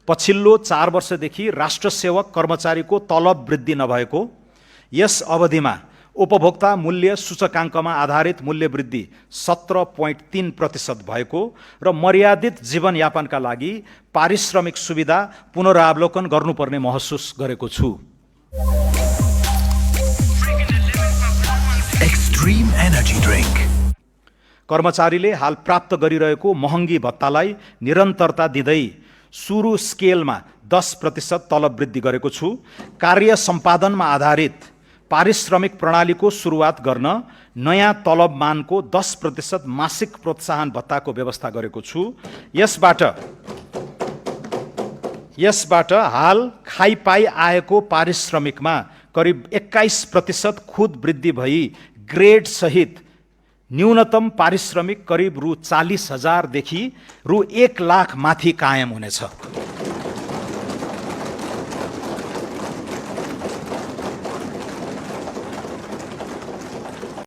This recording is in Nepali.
पछिल्लो 4 वर्षदेखि राष्ट्र सेवक कर्मचारीको तलब वृद्धि नभएको, यस अवधिमा उपभोक्ता मूल्य सूचकाङ्कमा आधारित मूल्य वृद्धि 17.3% भएको र मर्यादित जीवनयापनका लागि पारिश्रमिक सुविधा पुनरावलोकन गर्नुपर्ने महसुस गरेको छु। Extreme energy drink. कर्मचारीले हाल प्राप्त गरिरहेको महँगी भत्तालाई निरन्तरता दिँदै सुरु स्केलमा 10% तलब वृद्धि गरेको छु। कार्य सम्पादनमा आधारित पारिश्रमिक प्रणालीको सुरुवात गर्न नयाँ तलब मानको 10% मासिक प्रोत्साहन भत्ताको व्यवस्था गरेको छु। यसबाट हाल खाइपाई आएको पारिश्रमिकमा करिब 21% खुद वृद्धि भई ग्रेड सहित न्यूनतम पारिश्रमिक करिब रु 40,000 देखि रु 1 लाख माथि कायम हुनेछ।